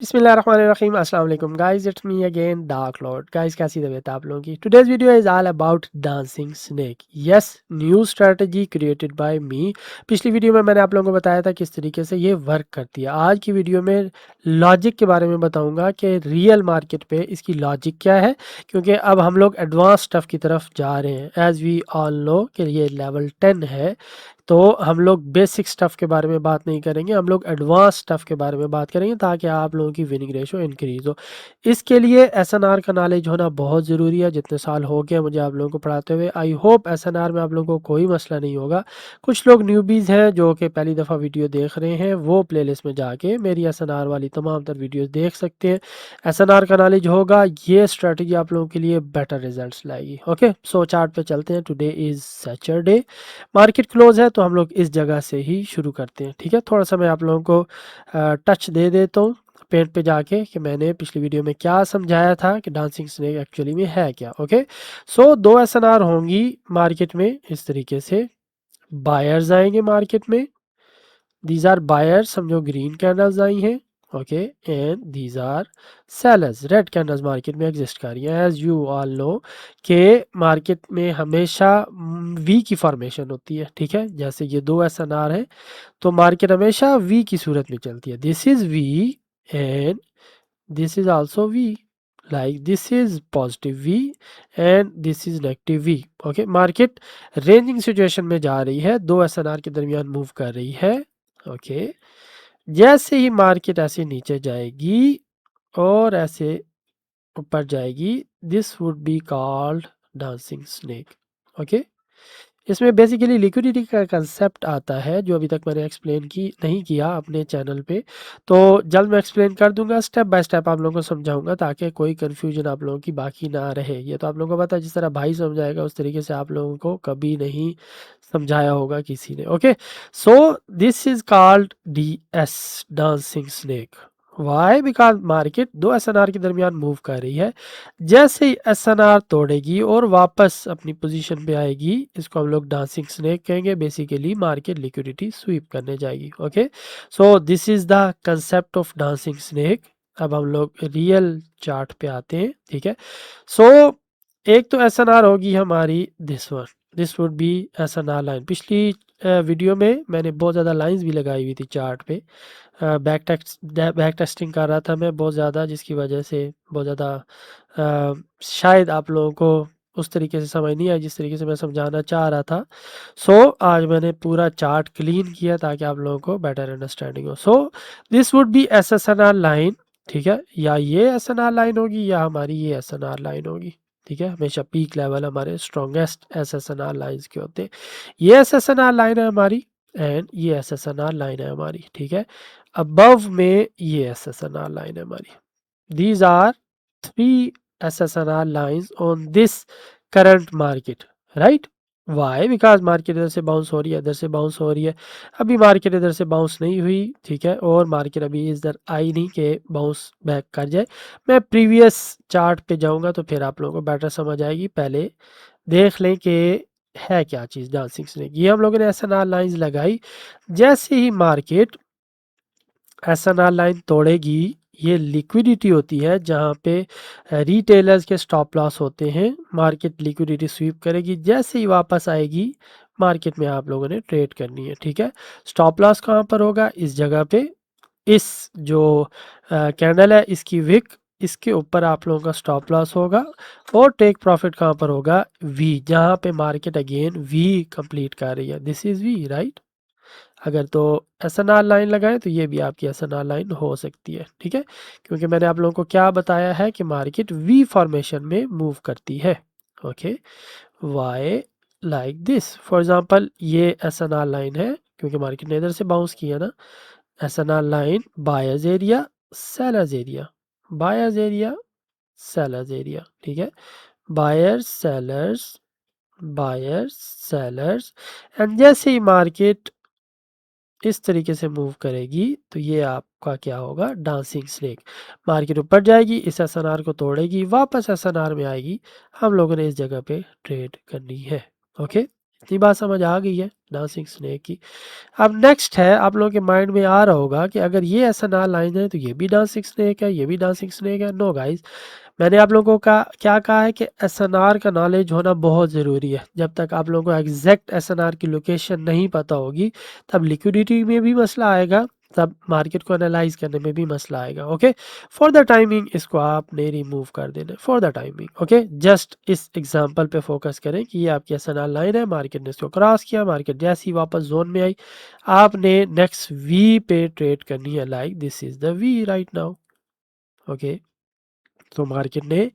बिस्मिल्लाहिर्रहमानिर्रहीम अस्सलाम वालेकुम guys, it's me again dark lord. Guys, कैसी तबीयत है आप लोगों की? Today's video is all about dancing snake. Yes, new strategy created by me. पिछली वीडियो में मैंने आप लोगों को बताया था किस तरीके से ये वर्क करती है। आज की वीडियो में लॉजिक के बारे में बताऊंगा कि रियल मार्केट पे इसकी लॉजिक क्या है, क्योंकि अब हम लोग एडवांस स्टफ की तरफ जा रहे हैं। एज वी ऑल नो कि ये लेवल 10 है, तो हम लोग बेसिक स्टफ़ के बारे में बात नहीं करेंगे, हम लोग एडवांस स्टफ़ के बारे में बात करेंगे ताकि आप लोगों की विनिंग रेशो इंक्रीज़ हो। इसके लिए एसएनआर का नॉलेज होना बहुत ज़रूरी है। जितने साल हो गए मुझे आप लोगों को पढ़ाते हुए, आई होप एसएनआर में आप लोगों को कोई मसला नहीं होगा। कुछ लोग न्यूबीज़ हैं जो कि पहली दफ़ा वीडियो देख रहे हैं, वो प्लेलिस्ट में जाके मेरी एसएनआर वाली तमाम तर वीडियोज़ देख सकते हैं। एसएनआर का नॉलेज होगा, ये स्ट्रेटजी आप लोगों के लिए बेटर रिजल्ट्स लाएगी। ओके, सो चार्ट पे चलते हैं। Today is Saturday, market close है, तो हम लोग इस जगह से ही शुरू करते हैं। ठीक है, थोड़ा सा मैं आप लोगों को टच दे देता हूँ पेज पे जाके कि मैंने पिछली वीडियो में क्या समझाया था कि डांसिंग स्नेक एक्चुअली में है क्या। ओके, सो दो एसएनआर होंगी मार्केट में इस तरीके से। बायर्स आएंगे मार्केट में, दीज आर बायर्स, समझो ग्रीन कैंडल्स आई हैं। Okay, and these are sellers, red candles market में एग्जिस्ट कर रही हैं। एज यू ऑल नो के मार्केट में हमेशा वी की फॉर्मेशन होती है। ठीक है, जैसे ये दो एसएनआर है तो मार्केट हमेशा वी की सूरत में चलती है। This is V and this is also V, like this is positive V and this is negative V. Okay, market ranging situation में जा रही है, दो एसएनआर के दरमियान मूव कर रही है। ओके, जैसे ही मार्केट ऐसे नीचे जाएगी और ऐसे ऊपर जाएगी, this would be called dancing snake. Okay, इसमें बेसिकली लिक्विडिटी का कंसेप्ट आता है जो अभी तक मैंने एक्सप्लेन की नहीं किया अपने चैनल पे, तो जल्द मैं एक्सप्लेन कर दूंगा, स्टेप बाय स्टेप आप लोगों को समझाऊंगा ताकि कोई कंफ्यूजन आप लोगों की बाकी ना रहे। ये तो आप लोगों को पता है, जिस तरह भाई समझाएगा उस तरीके से आप लोगों को कभी नहीं समझाया होगा किसी ने। Okay, so this is called D S, dancing snake. Why? Because market दो एसएनआर के दरमियान मूव कर रही है। जैसे ही एसएनआर तोड़ेगी और वापस अपनी पोजीशन पे आएगी, इसको हम लोग डांसिंग स्नेक कहेंगे। बेसिकली मार्केट लिक्विडिटी स्वीप करने जाएगी। Okay, so this is the concept of dancing snake. अब हम लोग रियल चार्ट पे आते हैं। ठीक है, सो एक तो एसएनआर होगी हमारी this one, this would be SNR line. पिछली वीडियो में मैंने बहुत ज़्यादा लाइंस भी लगाई हुई थी चार्ट पे। बैक टेस्टिंग कर रहा था मैं बहुत ज़्यादा, जिसकी वजह से बहुत ज़्यादा शायद आप लोगों को उस तरीके से समझ नहीं आई जिस तरीके से मैं समझाना चाह रहा था। सो आज मैंने पूरा चार्ट क्लीन किया ताकि आप लोगों को बेटर अंडरस्टैंडिंग हो। So this would be S S N R line. ठीक है, या ये एस एन आर लाइन होगी या हमारी ये एस एन आर लाइन होगी। ठीक है, हमेशा पीक लेवल हमारे strongest S S N R lines के होते हैं। ये S S N R line है हमारी एंड ये S S N R line है हमारी। ठीक है, अबव में ये S S N R line है हमारी। These are three SSNR lines on this current market, right? Why? Because market इधर से बाउंस हो रही है, इधर से बाउंस हो रही है। अभी मार्केट इधर से बाउंस नहीं हुई। ठीक है, और मार्केट अभी इधर आई नहीं कि बाउंस बैक कर जाए। मैं प्रीवियस चार्ट पे जाऊंगा तो फिर आप लोगों को बेटर समझ आएगी। पहले देख लें कि है क्या चीज़ डांसिंग स्नेक। ये हम लोगों ने एसएनआर लाइंस लगाई। जैसे ही मार्केट एसएनआर लाइन तोड़ेगी, ये लिक्विडिटी होती है जहाँ पे रिटेलर्स के स्टॉप लॉस होते हैं। मार्केट लिक्विडिटी स्वीप करेगी, जैसे ही वापस आएगी मार्केट में आप लोगों ने ट्रेड करनी है। ठीक है, स्टॉप लॉस कहाँ पर होगा? इस जगह पे। इस जो कैंडल है इसकी विक, इसके ऊपर आप लोगों का स्टॉप लॉस होगा। और टेक प्रॉफिट कहाँ पर होगा? वी, जहाँ पे मार्केट अगेन वी कंप्लीट कर रही है। This is V, right? अगर तो एसएनआर लाइन लगाएं तो ये भी आपकी एसएनआर लाइन हो सकती है। ठीक है, क्योंकि मैंने आप लोगों को क्या बताया है कि मार्केट वी फॉर्मेशन में मूव करती है। Okay, why? Like this, for example ये एसएनआर लाइन है क्योंकि मार्केट ने इधर से बाउंस किया ना। SNR line buyers area, sellers area, buyers area, sellers area. ठीक है, buyers sellers, buyers sellers. And जैसे ही मार्केट इस तरीके से मूव करेगी तो ये आपका क्या होगा? Dancing snake. मार्केट ऊपर जाएगी, इस एसएनआर को तोड़ेगी, वापस एसएनआर में आएगी। हम लोगों ने इस जगह पे ट्रेड करनी है। ओके, इतनी बात समझ आ गई है डांसिंग स्नेक की। अब नेक्स्ट है, आप लोगों के माइंड में आ रहा होगा कि अगर ये एसएनआर लाइन है तो ये भी डांसिंग स्नेक है, ये भी डांसिंग स्नेक है। नो गाइस, मैंने आप लोगों का क्या कहा है कि एसएनआर का नॉलेज होना बहुत ज़रूरी है। जब तक आप लोगों को एग्जैक्ट एसएनआर की लोकेशन नहीं पता होगी, तब लिक्विडिटी में भी मसला आएगा, तब मार्केट को एनालाइज करने में भी मसला आएगा। ओके, फॉर द टाइमिंग इसको आपने रिमूव कर देना for the timing. Okay, just इस एग्जांपल पे फोकस करें कि ये आपकी एसएनआर लाइन है, मार्केट ने इसको क्रॉस किया, मार्केट जैसे ही वापस जोन में आई, आपने नेक्स्ट वी पे ट्रेड करनी है, like this is the V right now. Okay, तो मार्केट ने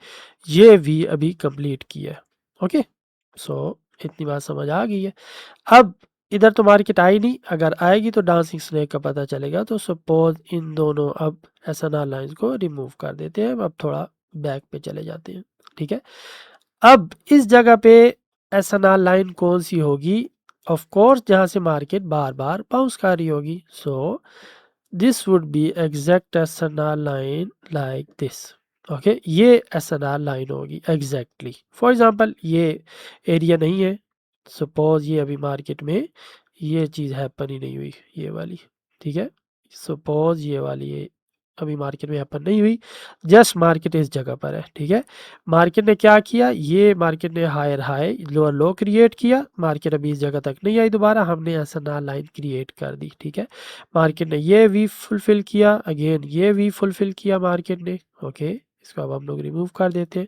ये वी अभी कंप्लीट किया है। ओके, सो इतनी बात समझ आ गई है। अब इधर तो मार्केट आई नहीं, अगर आएगी तो डांसिंग स्नेक का पता चलेगा। तो सपोज इन दोनों अब एसएनआर लाइंस को रिमूव कर देते हैं। अब थोड़ा बैक पे चले जाते हैं। ठीक है, अब इस जगह पे एसएनआर लाइन कौन सी होगी? ऑफ कोर्स जहां से मार्केट बार बार बाउंस कर रही होगी। सो this would be exact SNR line like this. Okay, ये एसएनआर लाइन होगी एग्जैक्टली। फॉर एग्जांपल ये एरिया नहीं है, सपोज ये अभी मार्केट में ये चीज़ हैपन ही नहीं हुई, ये वाली। ठीक है, सपोज ये वाली ये अभी मार्केट में हैपन नहीं हुई, जस्ट मार्केट इस जगह पर है। ठीक है, मार्केट ने क्या किया, ये मार्केट ने higher high lower low create किया, मार्केट अभी इस जगह तक नहीं आई दोबारा, हमने एसएनआर लाइन क्रिएट कर दी। ठीक है, मार्केट ने ये वी फुलफिल किया, अगेन ये वी फुलफिल किया मार्केट ने। ओके, इसको अब हम लोग रिमूव कर देते हैं।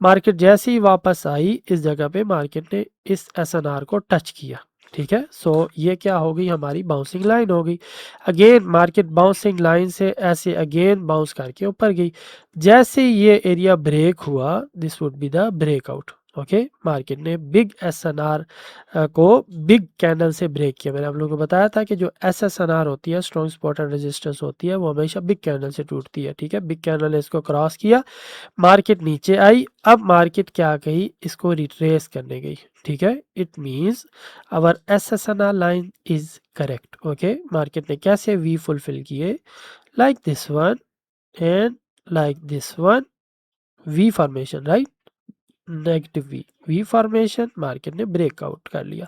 मार्केट जैसे ही वापस आई इस जगह पे, मार्केट ने इस एसएनआर को टच किया। ठीक है, सो ये क्या हो गई, हमारी बाउंसिंग लाइन हो गई। अगेन मार्केट बाउंसिंग लाइन से ऐसे अगेन बाउंस करके ऊपर गई। जैसे ये एरिया ब्रेक हुआ, this would be the breakout. Okay, market ने बिग एसएनआर को बिग कैंडल से ब्रेक किया। मैंने आप लोगों को बताया था कि जो एसएसएनआर होती है, स्ट्रॉन्ग सपोर्ट एंड रेजिस्टेंस होती है, वो हमेशा बिग कैंडल से टूटती है। ठीक है, बिग कैंडल ने इसको क्रॉस किया, मार्केट नीचे आई। अब मार्केट क्या गई, इसको रिट्रेस करने गई। ठीक है, it means our SSNR line is correct. Okay, market ने कैसे वी फुलफिल किए, like this one and like this one, V formation right, negative V, V formation, market ने ब्रेकआउट कर लिया।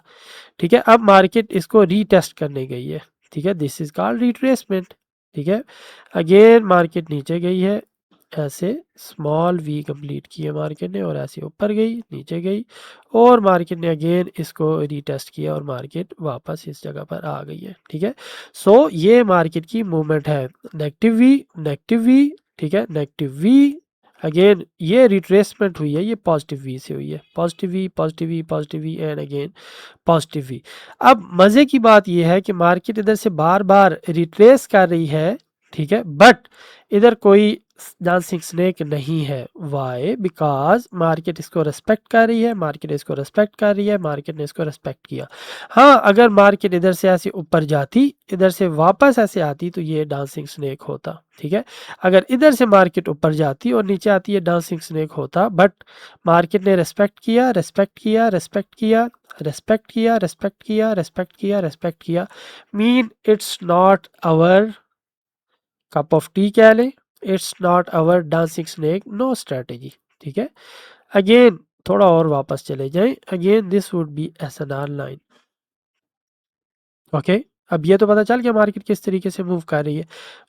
ठीक है, अब मार्केट इसको रीटेस्ट करने गई है। ठीक है, दिस इज कॉल्ड रिट्रेसमेंट। ठीक है, अगेन मार्केट नीचे गई है, ऐसे स्मॉल वी कंप्लीट किया मार्केट ने, और ऐसे ऊपर गई, नीचे गई, और मार्केट ने अगेन इसको रीटेस्ट किया, और मार्केट वापस इस जगह पर आ गई है। ठीक है, सो ये मार्केट की मूवमेंट है, नेगेटिव वी, नेगेटिव वी। ठीक है, नेगेटिव वी, अगेन ये रिट्रेसमेंट हुई है, ये पॉजिटिव वी से हुई है, positive V, positive V, positive V and again positive V. अब मज़े की बात यह है कि मार्केट इधर से बार बार रिट्रेस कर रही है। ठीक है, बट इधर कोई डांसिंग स्नेक नहीं है। वाई? बिकॉज मार्केट इसको रेस्पेक्ट कर रही है, मार्केट इसको रेस्पेक्ट कर रही है, मार्केट ने इसको रेस्पेक्ट किया। हाँ, अगर मार्केट इधर से ऐसे ऊपर जाती, इधर से वापस ऐसे आती, तो ये डांसिंग स्नेक होता। ठीक है, अगर इधर से मार्केट ऊपर जाती और नीचे आती, ये डांसिंग स्नेक होता। बट मार्केट ने रेस्पेक्ट किया, रेस्पेक्ट किया, रेस्पेक्ट किया, रेस्पेक्ट किया, रेस्पेक्ट किया, रेस्पेक्ट किया, रेस्पेक्ट किया, mean it's not our cup of tea कह लें, it's not our dancing snake, no strategy. ठीक है, अगेन थोड़ा और वापस चले जाएं, again this would be SNR line. Okay, अब ये तो पता चल गया मार्केट किस तरीके से मूव कर रही है।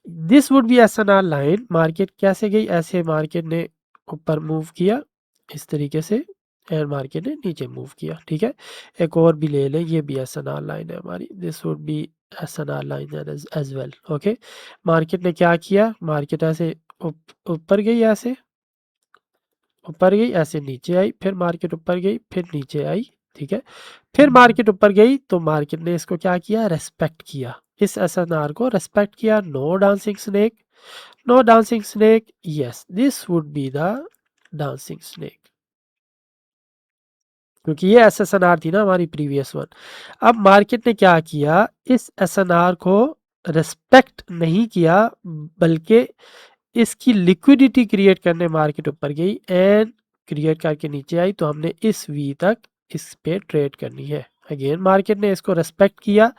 This would be SNR line, market कैसे गई, ऐसे मार्केट ने ऊपर मूव किया इस तरीके से, एंड मार्केट ने नीचे मूव किया। ठीक है, एक और भी ले लें, ये भी एसएनआर लाइन है हमारी, this would be SNR line as well. Okay, market ने क्या किया, मार्केट ऐसे ऊपर गई, ऐसे ऊपर गई, ऐसे नीचे आई, फिर मार्केट ऊपर गई, फिर नीचे आई। ठीक है, फिर मार्केट ऊपर गई, तो मार्केट ने इसको क्या किया, रेस्पेक्ट किया, इस एसएनआर को रेस्पेक्ट किया। No dancing snake, no dancing snake, yes this would be the dancing snake, क्योंकि ये एसएनआर थी ना हमारी प्रीवियस वन। अब मार्केट ने क्या किया, इस एसएनआर को रेस्पेक्ट नहीं किया, बल्कि इसकी लिक्विडिटी क्रिएट करने मार्केट ऊपर गई, एंड क्रिएट करके नीचे आई, तो हमने इस वी तक इस पे ट्रेड करनी है। अगेन मार्केट ने इसको रेस्पेक्ट किया,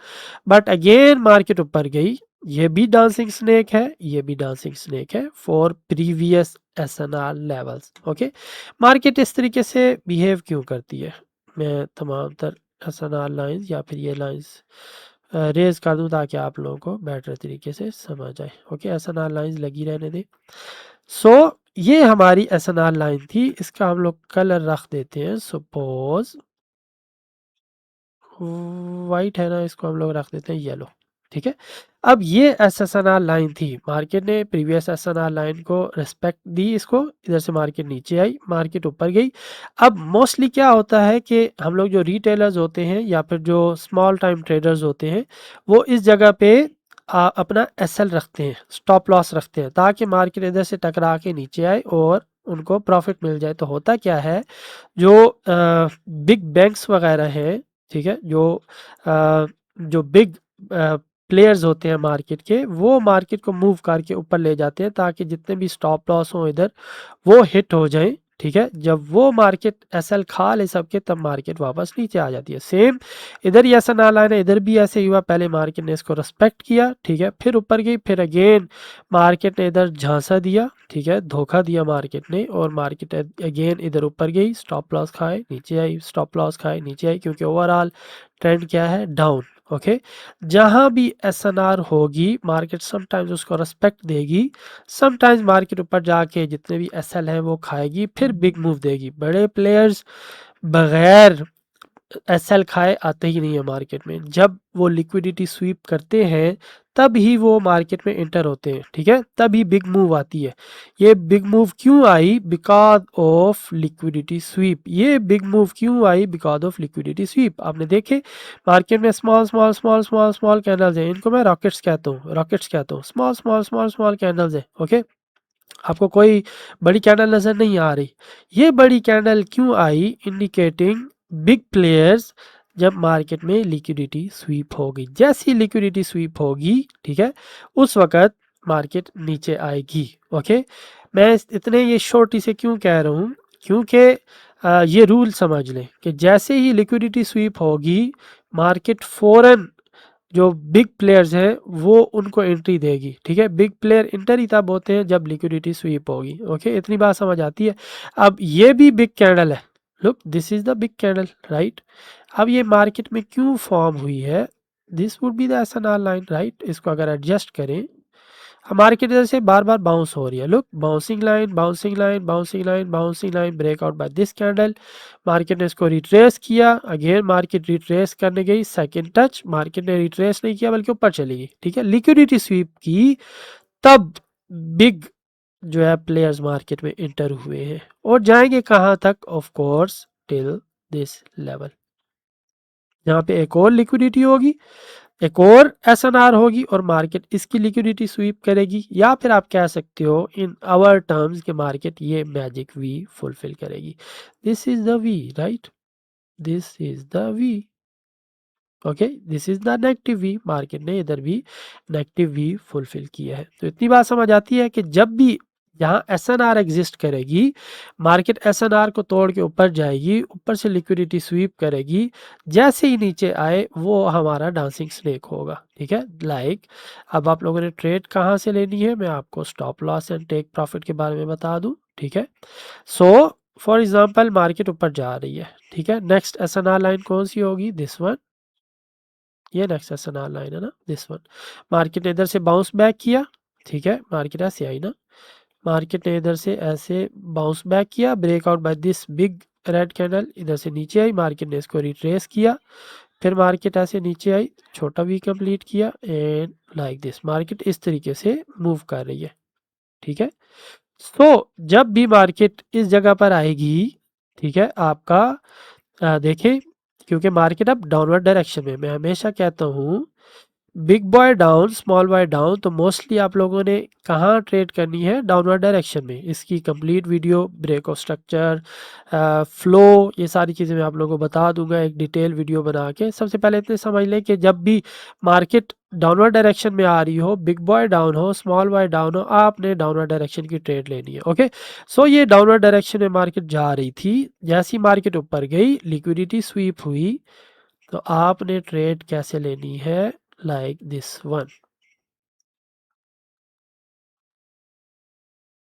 बट अगेन मार्केट ऊपर गई, ये भी डांसिंग स्नेक है, ये भी डांसिंग स्नेक है for previous SNR levels. Okay, market इस तरीके से बिहेव क्यों करती है, मैं तमाम तर SNR लाइंस या फिर ये लाइंस रेज कर दूं ताकि आप लोगों को बेटर तरीके से समझ आए। ओके, SNR लाइंस लगी रहने दें। सो ये हमारी SNR लाइन थी, इसका हम लोग कलर रख देते हैं सपोज वाइट है ना, इसको हम लोग रख देते हैं येलो। ठीक है, अब ये SNR लाइन थी, मार्केट ने प्रीवियस SNR लाइन को रिस्पेक्ट दी, इसको इधर से मार्केट नीचे आई, मार्केट ऊपर गई। अब मोस्टली क्या होता है कि हम लोग जो रिटेलर्स होते हैं या फिर जो स्मॉल टाइम ट्रेडर्स होते हैं वो इस जगह पे अपना SL रखते हैं, स्टॉप लॉस रखते हैं, ताकि मार्केट इधर से टकरा के नीचे आए और उनको प्रॉफिट मिल जाए। तो होता क्या है, जो बिग बैंक्स वगैरह हैं, ठीक है, जो बिग प्लेयर्स होते हैं मार्केट के, वो मार्केट को मूव करके ऊपर ले जाते हैं ताकि जितने भी स्टॉप लॉस हो इधर वो हिट हो जाएं। ठीक है, जब वो मार्केट SL खा ले सबके, तब मार्केट वापस नीचे आ जाती है। सेम इधर ही ऐसा ना लाना, इधर भी ऐसे ही हुआ, पहले मार्केट ने इसको रेस्पेक्ट किया, ठीक है, फिर ऊपर गई, फिर अगेन मार्केट ने इधर झांसा दिया, ठीक है, धोखा दिया मार्केट ने, और मार्केट अगेन इधर ऊपर गई, स्टॉप लॉस खाए नीचे आई, स्टॉप लॉस खाए नीचे आई, क्योंकि ओवरऑल ट्रेंड क्या है, डाउन। ओके, जहां भी SNR होगी मार्केट समटाइम्स उसको रेस्पेक्ट देगी, समटाइम्स मार्केट ऊपर जाके जितने भी SL हैं वो खाएगी, फिर बिग मूव देगी। बड़े प्लेयर्स बगैर SL खाए आते ही नहीं है मार्केट में, जब वो लिक्विडिटी स्वीप करते हैं तब ही वो मार्केट में इंटर होते हैं। ठीक है, तभी बिग मूव आती है। ये बिग मूव क्यों आई, बिकॉज ऑफ लिक्विडिटी स्वीप। ये बिग मूव क्यों आई, बिकॉज ऑफ लिक्विडिटी स्वीप। आपने देखे मार्केट में small small small small small candles हैं, इनको मैं रॉकेट्स कहता हूँ, रॉकेट्स कहता हूँ, small small small small candles है। ओके, आपको कोई बड़ी कैंडल नजर नहीं आ रही। ये बड़ी कैंडल क्यों आई, इंडिकेटिंग बिग प्लेयर्स, जब मार्केट में लिक्विडिटी स्वीप होगी। जैसी लिक्विडिटी स्वीप होगी, ठीक है, उस वक्त मार्केट नीचे आएगी। ओके, मैं इतने ये शॉर्ट से क्यों कह रहा हूँ, क्योंकि ये रूल समझ लें कि जैसे ही लिक्विडिटी स्वीप होगी मार्केट फौरन जो बिग प्लेयर्स हैं वो उनको एंट्री देगी। ठीक है, बिग प्लेयर इंटर ही तब होते हैं जब लिक्विडिटी स्वीप होगी। ओके, इतनी बात समझ आती है। अब ये भी बिग कैंडल है, look this is the big candle, right. अब ये मार्केट में क्यों फॉर्म हुई है, this would be the SNR line, right. इसको अगर एडजस्ट करें, हमारे की तरह से बार बार बाउंस हो रही है, look bouncing line bouncing line bouncing line bouncing line, breakout by this candle. Market ने इसको रिट्रेस किया, अगेन मार्केट रिट्रेस करने गई, सेकंड टच, मार्केट ने रिट्रेस नहीं किया बल्कि ऊपर चली गई। ठीक है, लिक्विडिटी स्वीप की, तब बिग जो है प्लेयर्स मार्केट में इंटर हुए हैं, और जाएंगे कहाँ तक, of course till this level, जहाँ पे एक और लिक्विडिटी होगी, एक और SNR होगी, और मार्केट इसकी लिक्विडिटी स्वीप करेगी। या फिर आप कह सकते हो इन आवर टर्म्स के मार्केट ये मैजिक वी फुलफिल करेगी। This is the V, right, this is the V. Okay, this is the negative V, market ने इधर भी नेगेटिव वी फुलफिल किया है। तो इतनी बात समझ आती है कि जब भी जहाँ SNR एग्जिस्ट करेगी, मार्केट SNR को तोड़ के ऊपर जाएगी, ऊपर से लिक्विडिटी स्वीप करेगी, जैसे ही नीचे आए वो हमारा डांसिंग स्नेक होगा। ठीक है, लाइक अब आप लोगों ने ट्रेड कहाँ से लेनी है, मैं आपको stop loss and take profit के बारे में बता दूं। ठीक है, सो फॉर एग्जाम्पल मार्केट ऊपर जा रही है, ठीक है, नेक्स्ट SNR लाइन कौन सी होगी, दिस वन, ये नेक्स्ट SNR लाइन है ना, दिस वन। मार्केट ने इधर से बाउंस बैक किया, ठीक है, मार्केट ऐसे आई ना, मार्केट ने इधर से ऐसे बाउंस बैक किया, breakout by this big red candle, इधर से नीचे आई, मार्केट ने इसको रिट्रेस किया, फिर मार्केट ऐसे नीचे आई, छोटा वी कंप्लीट किया, एंड लाइक दिस मार्केट इस तरीके से मूव कर रही है। ठीक है, तो जब भी मार्केट इस जगह पर आएगी, ठीक है, आपका देखें, क्योंकि मार्केट अब डाउनवर्ड डायरेक्शन में, मैं हमेशा कहता हूँ big boy down small boy down, तो मोस्टली आप लोगों ने कहाँ ट्रेड करनी है, डाउनवर्ड डायरेक्शन में। इसकी complete video, break of structure, flow, ये सारी चीज़ें मैं आप लोगों को बता दूंगा एक डिटेल वीडियो बना के। सबसे पहले इतने समझ लें कि जब भी मार्केट डाउनवर्ड डायरेक्शन में आ रही हो, बिग बॉय डाउन हो स्मॉल बॉय डाउन हो, आपने डाउनवर्ड डायरेक्शन की ट्रेड लेनी है। ओके, सो ये डाउनवर्ड डायरेक्शन में मार्केट जा रही थी, जैसी मार्केट ऊपर गई लिक्विडिटी स्वीप हुई, तो आपने ट्रेड कैसे लेनी है, like this one,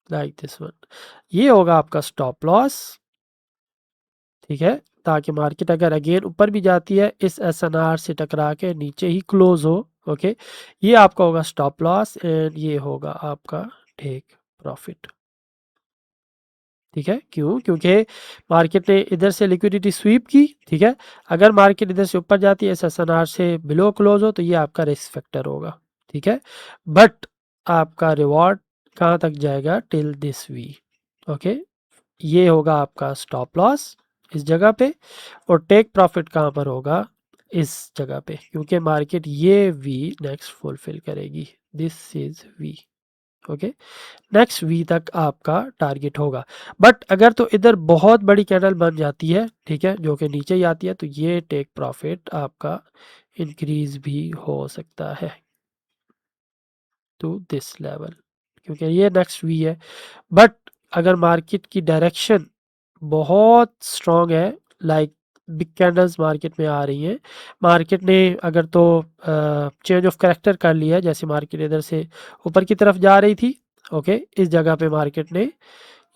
like this one, ये होगा आपका स्टॉप लॉस। ठीक है, ताकि मार्केट अगर अगेन ऊपर भी जाती है इस SNR से टकरा के नीचे ही क्लोज हो। ओके, ये आपका होगा स्टॉप लॉस एंड ये होगा आपका टेक प्रॉफिट। ठीक है, क्यों? क्योंकि मार्केट ने इधर से लिक्विडिटी स्वीप की। ठीक है, अगर मार्केट इधर से ऊपर जाती है इस SNR से बिलो क्लोज हो तो ये आपका रिस्क फैक्टर होगा। ठीक है, बट आपका रिवॉर्ड कहाँ तक जाएगा? Till this we. ओके, ये होगा आपका स्टॉप लॉस इस जगह पे, और टेक प्रॉफिट कहाँ पर होगा? इस जगह पे, क्योंकि मार्केट ये वी नेक्स्ट फुलफिल करेगी। This is V. Okay, next V तक आपका टारगेट होगा। बट अगर तो इधर बहुत बड़ी कैंडल बन जाती है, ठीक है, जो कि नीचे ही आती है, तो ये टेक प्रॉफिट आपका इंक्रीज भी हो सकता है टू दिस लेवल, क्योंकि ये नेक्स्ट वी है। बट अगर मार्केट की डायरेक्शन बहुत स्ट्रॉन्ग है, लाइक बिग कैंडल्स मार्केट में आ रही हैं, मार्केट ने अगर तो चेंज ऑफ करेक्टर कर लिया है, जैसे मार्केट इधर से ऊपर की तरफ जा रही थी, ओके, इस जगह पे मार्केट ने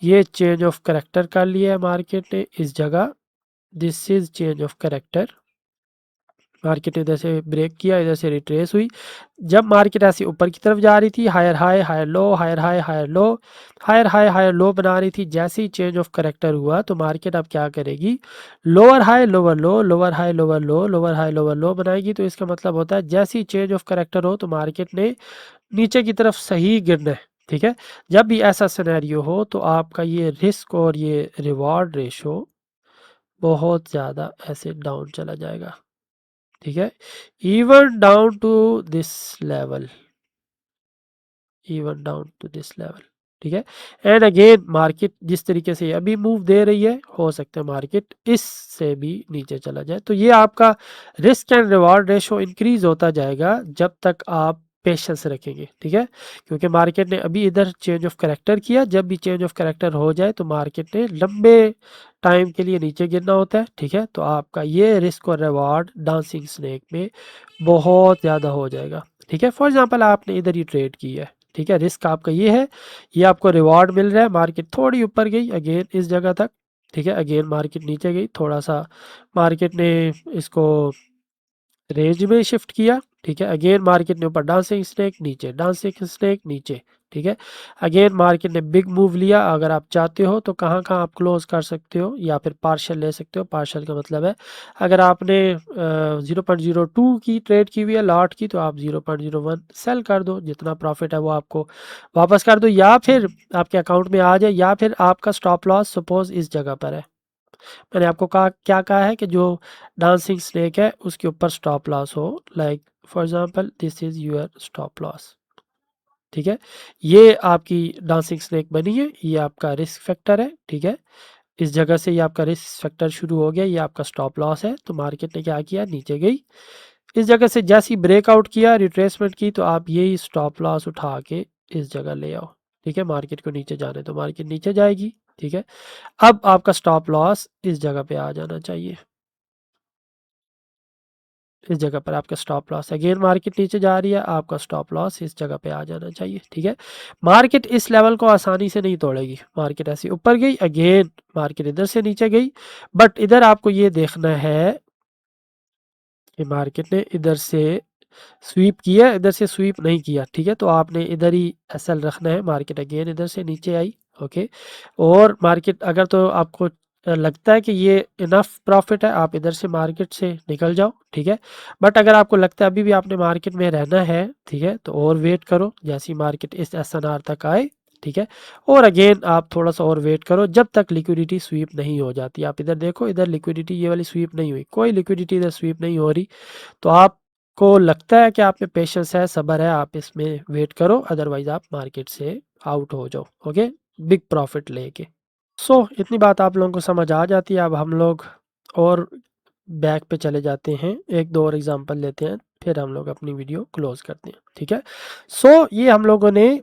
ये चेंज ऑफ करेक्टर कर लिया है, मार्केट ने इस जगह, this is change of character. Market इधर से ब्रेक किया, इधर से रिट्रेस हुई। जब मार्केट ऐसे ऊपर की तरफ जा रही थी, higher high higher low, higher high higher low, higher high higher low बना रही थी, जैसे ही चेंज ऑफ करेक्टर हुआ तो मार्केट अब क्या करेगी? लोअर हाई लोअर लो, लोअर हाई लोअर लो, लोअर हाई लोअर लो बनाएगी। तो इसका मतलब होता है जैसे ही चेंज ऑफ करेक्टर हो तो मार्केट ने नीचे की तरफ सही गिरना है। ठीक है, जब भी ऐसा सिनेरियो हो तो आपका ये रिस्क और ये रिवॉर्ड रेशो बहुत ज़्यादा ऐसे डाउन चला जाएगा। ठीक है, even down to this level, even down to this level. ठीक है, एंड अगेन मार्केट जिस तरीके से अभी मूव दे रही है, हो सकता है मार्केट इससे भी नीचे चला जाए। तो ये आपका risk and reward ratio increase होता जाएगा जब तक आप पेशेंस रखेंगे। ठीक है, क्योंकि मार्केट ने अभी इधर चेंज ऑफ करेक्टर किया, जब भी चेंज ऑफ करेक्टर हो जाए तो मार्केट ने लंबे टाइम के लिए नीचे गिरना होता है। ठीक है, तो आपका ये रिस्क और रिवॉर्ड डांसिंग स्नेक में बहुत ज़्यादा हो जाएगा। ठीक है, फॉर एग्जांपल आपने इधर ही ट्रेड की है, ठीक है, रिस्क आपका ये है, ये आपको रिवॉर्ड मिल रहा है, मार्केट थोड़ी ऊपर गई अगेन इस जगह तक, ठीक है, अगेन मार्केट नीचे गई थोड़ा सा, मार्केट ने इसको रेंज में शिफ्ट किया। ठीक है, अगेन मार्केट ने ऊपर डांसिंग स्नेक नीचे, डांसिंग स्नेक नीचे। ठीक है, अगेन मार्केट ने बिग मूव लिया। अगर आप चाहते हो तो कहाँ कहाँ आप क्लोज कर सकते हो या फिर पार्शल ले सकते हो। पार्शल का मतलब है अगर आपने 0.02 की ट्रेड की हुई है लॉट की, तो आप 0.01 सेल कर दो, जितना प्रॉफिट है वो आपको वापस कर दो, या फिर आपके अकाउंट में आ जाए, या फिर आपका स्टॉप लॉस सपोज इस जगह पर है। मैंने आपको कहा क्या कहा है कि जो डांसिंग स्नेक है उसके ऊपर स्टॉप लॉस हो, like for example this is your stop loss. ठीक है, ये आपकी डांसिंग स्नेक बनी है, ये आपका रिस्क फैक्टर है। ठीक है, इस जगह से ये आपका रिस्क फैक्टर शुरू हो गया, ये आपका स्टॉप लॉस है। तो मार्केट ने क्या किया? नीचे गई, इस जगह से जैसे ही ब्रेकआउट किया, रिट्रेसमेंट की, तो आप यही स्टॉप लॉस उठा के इस जगह ले आओ। ठीक है, मार्केट को नीचे जाने तो मार्केट नीचे जाएगी। ठीक है, अब आपका स्टॉप लॉस इस जगह पे आ जाना चाहिए, इस जगह पर आपका स्टॉप लॉस, अगेन मार्केट नीचे जा रही है, आपका स्टॉप लॉस इस जगह पे आ जाना चाहिए। ठीक है, मार्केट इस लेवल को आसानी से नहीं तोड़ेगी, मार्केट ऐसी ऊपर गई, अगेन मार्केट इधर से नीचे गई, बट इधर आपको ये देखना है कि मार्केट ने इधर से स्वीप किया, इधर से स्वीप नहीं किया। ठीक है, तो आपने इधर ही एसएल रखना है। मार्केट अगेन इधर से नीचे आई, ओके, और मार्केट अगर तो आपको लगता है कि ये इनफ प्रॉफिट है, आप इधर से मार्केट से निकल जाओ। ठीक है, बट अगर आपको लगता है अभी भी आपने मार्केट में रहना है, ठीक है, तो और वेट करो जैसी मार्केट इस एसएनआर तक आए। ठीक है, और अगेन आप थोड़ा सा और वेट करो जब तक लिक्विडिटी स्वीप नहीं हो जाती। आप इधर देखो, इधर लिक्विडिटी ये वाली स्वीप नहीं हुई, कोई लिक्विडिटी इधर स्वीप नहीं हो रही, तो आपको लगता है कि आप में पेशेंस है, सब्र है, आप इसमें वेट करो, अदरवाइज आप मार्केट से आउट हो जाओ। ओके, बिग प्रॉफिट लेके। सो इतनी बात आप लोगों को समझ आ जाती है। अब हम लोग और बैक पे चले जाते हैं, एक दो और एग्जांपल लेते हैं, फिर हम लोग अपनी वीडियो क्लोज करते हैं। ठीक है, सो ये हम लोगों ने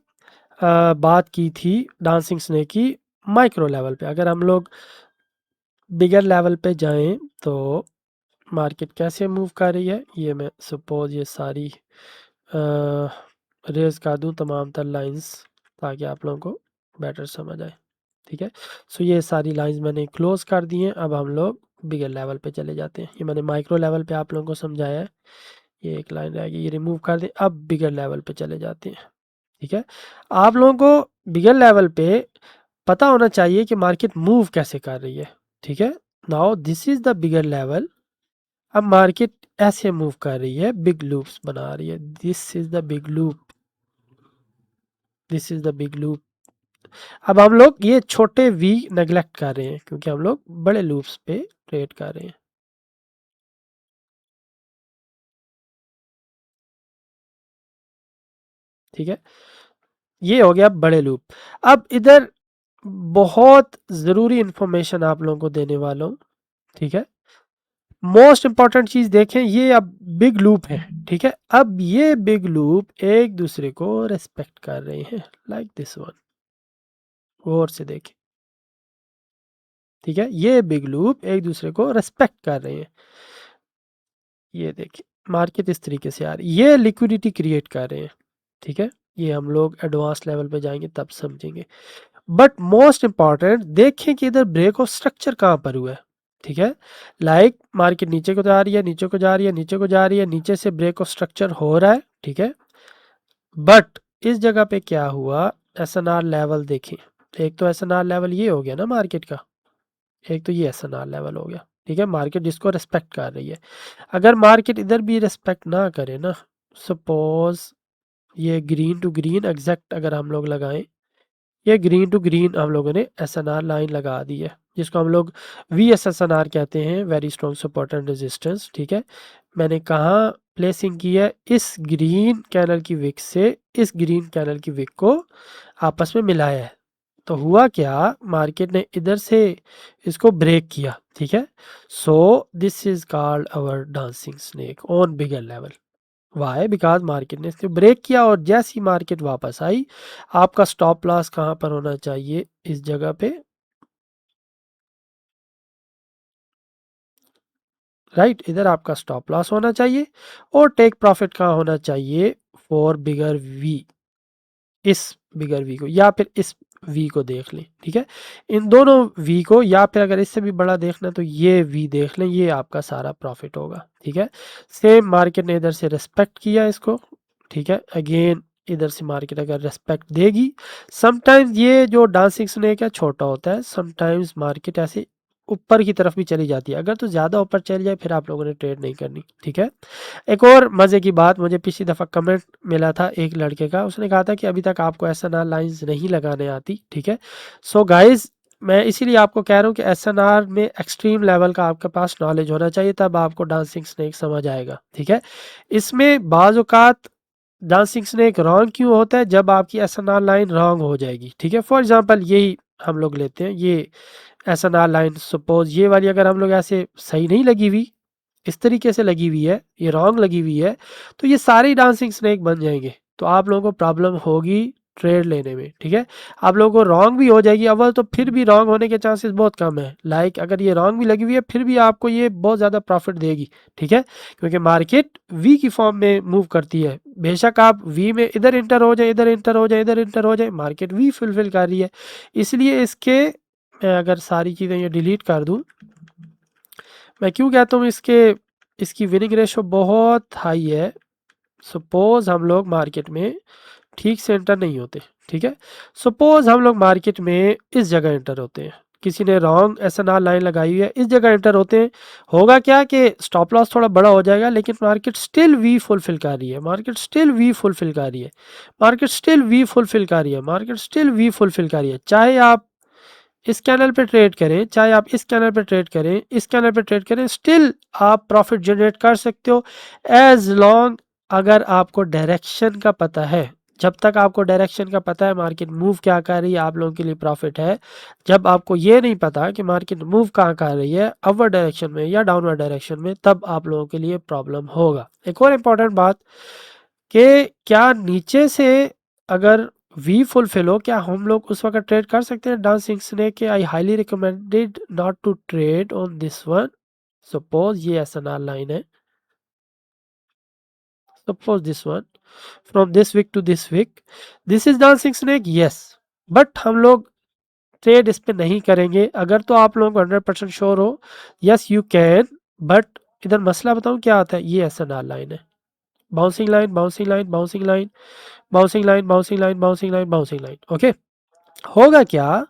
बात की थी डांसिंग स्नेक की माइक्रो लेवल पे। अगर हम लोग बिगर लेवल पे जाएं तो मार्केट कैसे मूव कर रही है, ये मैं सपोज ये सारी रेज कर दूं तमाम तर लाइंस, ताकि आप लोगों को बेटर समझ आए। ठीक है, सो ये सारी लाइंस मैंने क्लोज कर दी हैं। अब हम लोग बिगर लेवल पे चले जाते हैं। ये मैंने माइक्रो लेवल पे आप लोगों को समझाया है। ये एक लाइन रह गई, ये रिमूव कर दें। अब बिगर लेवल पे चले जाते हैं। ठीक है, आप लोगों को बिगर लेवल पे पता होना चाहिए कि मार्केट मूव कैसे कर रही है। ठीक है, now this is the bigger level. अब मार्केट ऐसे मूव कर रही है, बिग लूप्स बना रही है। This is the big loop, this is the big loop. अब हम लोग ये छोटे वी नेग्लेक्ट कर रहे हैं क्योंकि हम लोग बड़े लूप्स पे ट्रेड कर रहे हैं। ठीक है, ये हो गया बड़े लूप। अब इधर बहुत ज़रूरी इंफॉर्मेशन आप लोगों को देने वाला हूँ। ठीक है, मोस्ट इंपॉर्टेंट चीज़ देखें, ये अब बिग लूप है। ठीक है, अब ये बिग लूप एक दूसरे को रेस्पेक्ट कर रहे हैं, लाइक दिस वन। गौर से देखें। ठीक है, ये बिग लूप एक दूसरे को रेस्पेक्ट कर रहे हैं। ये देखिए मार्केट इस तरीके से आ रही है, ये लिक्विडिटी क्रिएट कर रहे हैं। ठीक है, ये हम लोग एडवांस लेवल पे जाएंगे तब समझेंगे। बट मोस्ट इंपॉर्टेंट देखें कि इधर ब्रेक ऑफ स्ट्रक्चर कहाँ पर हुआ है। ठीक है, लाइक मार्केट नीचे को जा रही है, नीचे को जा रही है, नीचे को जा रही है, नीचे से ब्रेक ऑफ स्ट्रक्चर हो रहा है। ठीक है, बट इस जगह पे क्या हुआ, एसएनआर लेवल देखें। एक तो एसएनआर लेवल ये हो गया ना मार्केट का, एक तो ये एसएनआर लेवल हो गया। ठीक है, मार्केट जिसको रिस्पेक्ट कर रही है। अगर मार्केट इधर भी रिस्पेक्ट ना करे ना, सपोज ये ग्रीन टू ग्रीन एग्जैक्ट अगर हम लोग लगाएं, ये ग्रीन टू ग्रीन हम लोगों ने एसएनआर लाइन लगा दी है, जिसको हम लोग VSSNR कहते हैं, very strong support and resistance. ठीक है, मैंने कहाँ प्लेसिंग की है, इस ग्रीन कैनल की विक से इस ग्रीन कैनल की विक को आपस में मिलाया है। तो हुआ क्या, मार्केट ने इधर से इसको ब्रेक किया। ठीक है, so this is called our dancing snake on bigger level. Why, because market ने इसको ब्रेक किया और जैसी मार्केट वापस आई, आपका स्टॉप लॉस कहाँ पर होना चाहिए, इस जगह पे। राइट, इधर आपका स्टॉप लॉस होना चाहिए और टेक प्रॉफिट कहाँ होना चाहिए, फॉर बिगर वी, इस बिगर वी को या फिर इस वी को देख लें। ठीक है, इन दोनों वी को, या फिर अगर इससे भी बड़ा देखना तो ये वी देख लें, ये आपका सारा प्रॉफिट होगा। ठीक है, सेम मार्केट ने इधर से रेस्पेक्ट किया इसको। ठीक है, अगेन इधर से मार्केट अगर रेस्पेक्ट देगी, समटाइम्स ये जो डांसिंग स्नेक है छोटा होता है, समटाइम्स मार्केट ऐसे ऊपर की तरफ भी चली जाती है। अगर तो ज़्यादा ऊपर चल जाए फिर आप लोगों ने ट्रेड नहीं करनी। ठीक है, एक और मज़े की बात, मुझे पिछली दफ़ा कमेंट मिला था एक लड़के का, उसने कहा था कि अभी तक आपको एसएनआर लाइंस नहीं लगाने आती। ठीक है, सो गाइस मैं इसीलिए आपको कह रहा हूँ कि एसएनआर में एक्सट्रीम लेवल का आपके पास नॉलेज होना चाहिए, तब आपको डांसिंग स्नेक समझ आएगा। ठीक है, इसमें बाज़ औक़ात डांसिंग स्नेक रॉन्ग क्यों होता है, जब आपकी एसएनआर लाइन रॉन्ग हो जाएगी। ठीक है, फॉर एग्जांपल यही हम लोग लेते हैं, ये एसएनआर लाइन सपोज ये वाली अगर हम लोग ऐसे सही नहीं लगी हुई, इस तरीके से लगी हुई है, ये रॉन्ग लगी हुई है, तो ये सारे डांसिंग स्नेक बन जाएंगे, तो आप लोगों को प्रॉब्लम होगी ट्रेड लेने में। ठीक है, आप लोगों को रॉन्ग भी हो जाएगी अव्वल, तो फिर भी रॉन्ग होने के चांसेस बहुत कम है। लाइक अगर ये रॉन्ग भी लगी हुई है फिर भी आपको ये बहुत ज़्यादा प्रॉफिट देगी। ठीक है, क्योंकि मार्केट वी की फॉर्म में मूव करती है, बेशक आप वी में इधर इंटर हो जाए, इधर इंटर हो जाए, इधर इंटर हो जाए, मार्केट वी फुलफिल कर रही है। इसलिए इसके, मैं अगर सारी चीज़ें ये डिलीट कर दूँ, मैं क्यों कहता हूँ इसके, इसकी विनिंग रेशो बहुत हाई है। सपोज हम लोग मार्केट में ठीक से एंटर नहीं होते। ठीक है, सपोज हम लोग मार्केट में इस जगह एंटर होते हैं, किसी ने रॉन्ग एसएनआर लाइन लगाई हुई है, इस जगह एंटर होते हैं, होगा क्या कि स्टॉप लॉस थोड़ा बड़ा हो जाएगा, लेकिन मार्केट स्टिल वी फुलफिल कर रही है, मार्केट स्टिल वी फुलफिल कर रही है, मार्केट स्टिल वी फुलफिल कर रही है, मार्केट स्टिल वी फुलफिल कर रही है। चाहे आप इस कैनल पे ट्रेड करें, चाहे आप इस कैनल पे ट्रेड करें, इस कैनल पे ट्रेड करें, स्टिल आप प्रॉफिट जनरेट कर सकते हो, एज लॉन्ग अगर आपको डायरेक्शन का पता है। जब तक आपको डायरेक्शन का पता है मार्केट मूव क्या कर रही है, आप लोगों के लिए प्रॉफिट है। जब आपको ये नहीं पता कि मार्केट मूव कहाँ कर रही है, अपवर्ड डायरेक्शन में या डाउनवर्ड डायरेक्शन में, तब आप लोगों के लिए प्रॉब्लम होगा। एक और इम्पॉर्टेंट बात कि क्या नीचे से अगर वी फुलफिल हो, क्या हम लोग उस वक्त ट्रेड कर सकते हैं डांसिंग स्नेक के। I highly recommended not to trade on this one. Suppose ये एसएनआर लाइन है, suppose this one, from this week to this week, this is dancing snake, yes, but हम लोग ट्रेड इस पे नहीं करेंगे। अगर तो आप लोगों को 100% श्योर हो, यस यू कैन, बट इधर मसला बताऊं क्या आता है, ये एसएनआर लाइन है, bouncing line, bouncing line, bouncing line, bouncing line, bouncing line, bouncing line, bouncing line. Okay, होगा क्या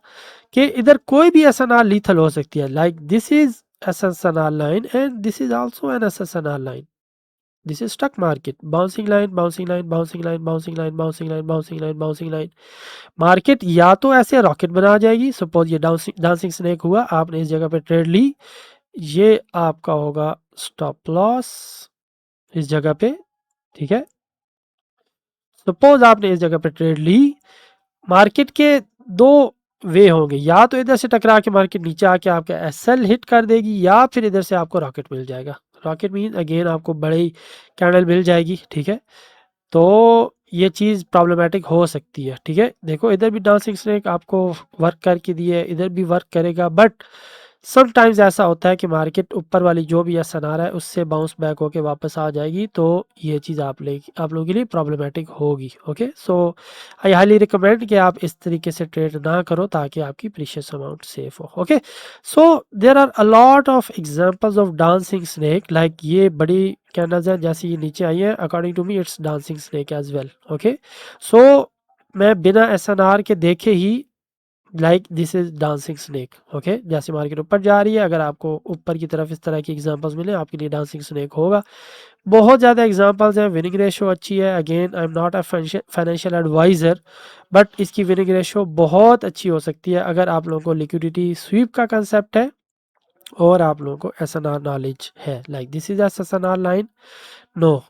कि इधर कोई भी एसएनआर लीथल हो सकती है, like this is SNR line and this is also an SNR line, this is stock market, bouncing line, bouncing line, bouncing line, bouncing line, bouncing line, bouncing line, bouncing line. Market या तो ऐसे rocket बना जाएगी, suppose ये dancing snake हुआ, आपने इस जगह पे ट्रेड ली, ये आपका होगा स्टॉप लॉस इस जगह पे, ठीक है। सपोज आपने इस जगह पे ट्रेड ली, मार्केट के दो वे होंगे, या तो इधर से टकरा के मार्केट नीचे आके आपका एसएल हिट कर देगी, या फिर इधर से आपको रॉकेट मिल जाएगा। रॉकेट मीन अगेन आपको बड़ी कैंडल मिल जाएगी, ठीक है। तो ये चीज़ प्रॉब्लमेटिक हो सकती है, ठीक है। देखो इधर भी डांसिंग स्नेक आपको वर्क करके दी है, इधर भी वर्क करेगा, बट समटाइम्स ऐसा होता है कि मार्केट ऊपर वाली जो भी एस एन आर है उससे बाउंस बैक होके वापस आ जाएगी, तो ये चीज़ आप लोगों के लिए प्रॉब्लमेटिक होगी। Okay, so I highly recommend कि आप इस तरीके से ट्रेड ना करो ताकि आपकी प्रीशियस अमाउंट सेफ हो। Okay, so there are a lot of examples of dancing snake, like ये बड़ी कैंडल्स हैं जैसे ये नीचे आई है, according to me it's dancing snake as well. Okay, so मैं बिना एस एन आर के देखे ही like this is dancing snake. Okay, जैसे मार्केट ऊपर जा रही है, अगर आपको ऊपर की तरफ इस तरह की एग्जांपल्स मिले, आपके लिए डांसिंग स्नेक होगा। बहुत ज़्यादा एग्जांपल्स हैं, विनिंग रेशो अच्छी है, again I am not a financial adviser, but इसकी विनिंग रेशो बहुत अच्छी हो सकती है अगर आप लोगों को लिक्विडिटी स्वीप का कंसेप्ट है और आप लोगों को एस एन आर नॉलेज है। Like this is S N R line, no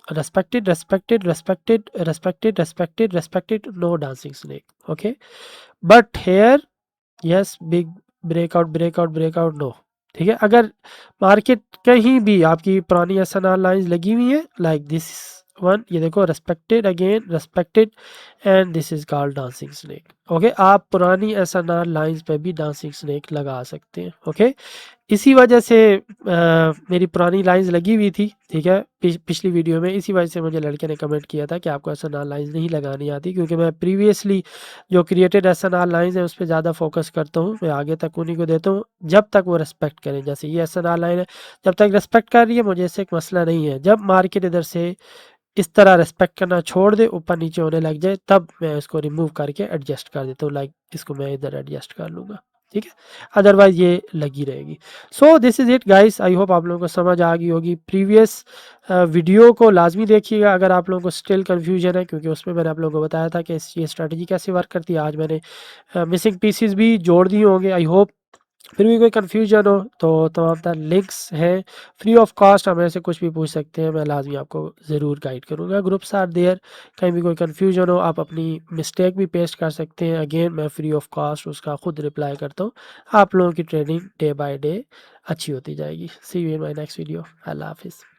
respected, respected, respected, respected, respected, respected, no dancing snake. Okay, but here yes big breakout, breakout, breakout, no. ठीक है, अगर market कहीं भी आपकी पुरानी S N R lines लगी हुई है, लाइक दिस वन, ये देखो respected, again respected, and this is called dancing snake. Okay, आप पुरानी एस एन आर लाइन्स पे भी डांसिंग स्नेक लगा सकते हैं। ओके, इसी वजह से मेरी पुरानी लाइंस लगी हुई थी, ठीक है, पिछली वीडियो में, इसी वजह से मुझे लड़के ने कमेंट किया था कि आपको एस एन आर लाइन्स नहीं लगानी आती, क्योंकि मैं प्रीवियसली जो created S N R lines हैं उस पर ज़्यादा फोकस करता हूँ, मैं आगे तक उन्हीं को देता हूँ जब तक वो रेस्पेक्ट करें। जैसे ये एस एन आर लाइन है, जब तक रेस्पेक्ट कर रही है मुझे इससे एक मसला नहीं है, जब मार्केट इधर से इस तरह रेस्पेक्ट करना छोड़ दे, ऊपर नीचे होने लग जाए, तब मैं इसको रिमूव करके एडजस्ट कर देता हूँ, लाइक इसको मैं इधर एडजस्ट कर लूँगा, ठीक है, अदरवाइज ये लगी रहेगी। So this is it guys, I hope आप लोगों को समझ आ गई होगी। प्रीवियस वीडियो को लाजमी देखिएगा अगर आप लोगों को स्टिल कन्फ्यूजन है, क्योंकि उसमें मैंने आप लोगों को बताया था कि ये स्ट्रैटेजी कैसे वर्क करती है। आज मैंने मिसिंग पीसीज भी जोड़ दिए होंगे, आई होप। फिर भी कोई कन्फ्यूजन हो तो तमाम तरह लिंक्स हैं, फ्री ऑफ कॉस्ट, हम ऐसे कुछ भी पूछ सकते हैं, मैं लाजमी आपको ज़रूर गाइड करूँगा। ग्रुप्स आर देयर, कहीं भी कोई कन्फ्यूजन हो आप अपनी मिस्टेक भी पेस्ट कर सकते हैं, अगेन मैं फ्री ऑफ कॉस्ट उसका खुद रिप्लाई करता हूँ। आप लोगों की ट्रेनिंग डे बाय डे अच्छी होती जाएगी। See you in my next video. अल्लाह हाफिज़।